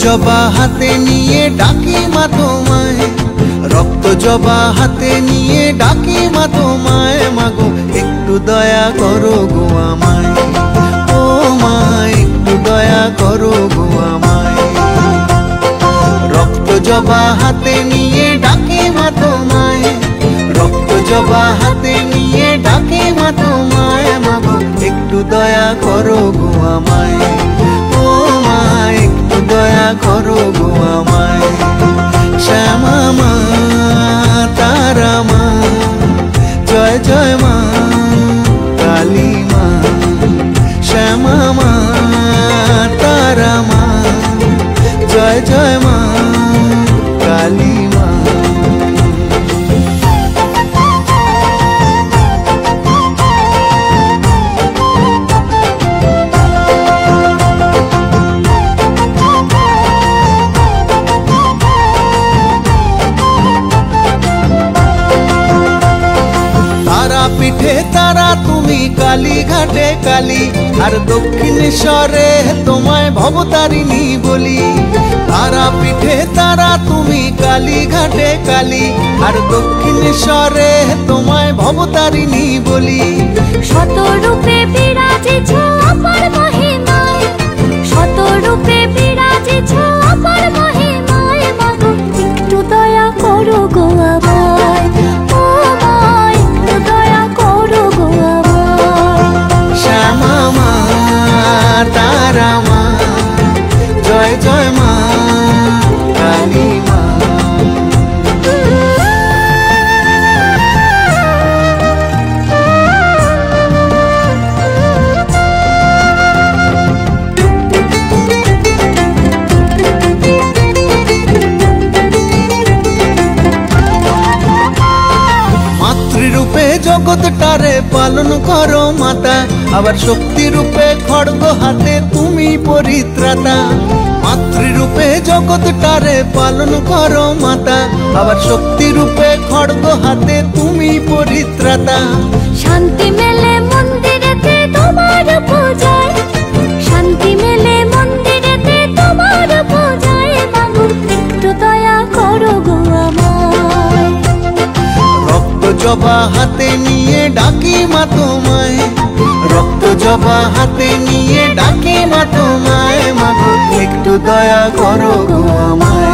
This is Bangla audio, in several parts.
জবা হাতে নিয়ে ডাকি মা তোমায়, রক্ত জবা হাতে নিয়ে ডাকি মা তোমায়। মাগো একটু দয়া করো গো আমায়, ও মা একটু দয়া করো গো আমায়। রক্ত জবা হাতে নিয়ে ডাকি মা তোমায়, রক্ত জবা হাতে নিয়ে ডাকি মা তোমায়। মাগো একটু দয়া করো গো আমায়, ও মা একটু দয়া করো গো আমায়। শ্যামা মা তারা মা, জয় জয় মা কালী মা। শ্যামা মা তারা মা, জয় জয় মা কালী মা। পিঠে তারা তুমি কালী ঘাটে কালী, আর দক্ষিণেশ্বরে তোমায় ভবতারিণী বলি। তারা পিঠে তারা তুমি কালী ঘাটে কালী, আর দক্ষিণেশ্বরে তোমায় ভবতারিণী বলি। শতরূপে বিরাজিছ অপার মহিমায়, শতরূপে বিরাজিছ অপার মহিমায়। মাগো একটু দয়া করো গো আমায়, ও মা একটু দয়া করো গো আমায়। শ্যামা মা তারা মা, জয় জয় মা কালী মা। মাতৃরূপে জগৎটারে পালন করো মাতা, আবার শক্তি রূপে খড়গ হাতে তুমি পরিত্রাতা। মাতৃরূপে জগৎটারে পালন করো মাতা, আবার শক্তি রূপে খড়গ হাতে তুমি পরিত্রাতা। শান্তি মেলে মন্দিরেতে তোমার পূজায়, শান্তি মেলে মন্দিরেতে তোমার পূজায়। মাগো একটু দয়া করো গো আমায়। রক্ত জবা হাতে নিয়ে ডাকি মা তোমায়, রক্ত জবা হাতে নিয়ে ডাকি মা তোমায়। মাগো একটু দয়া করো গো আমায়,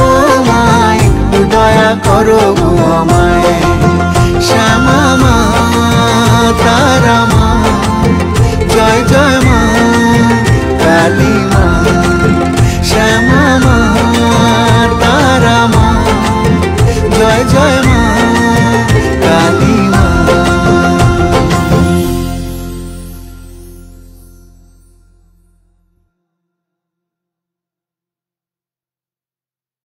ও মা একটু দয়া করো গো আমায়।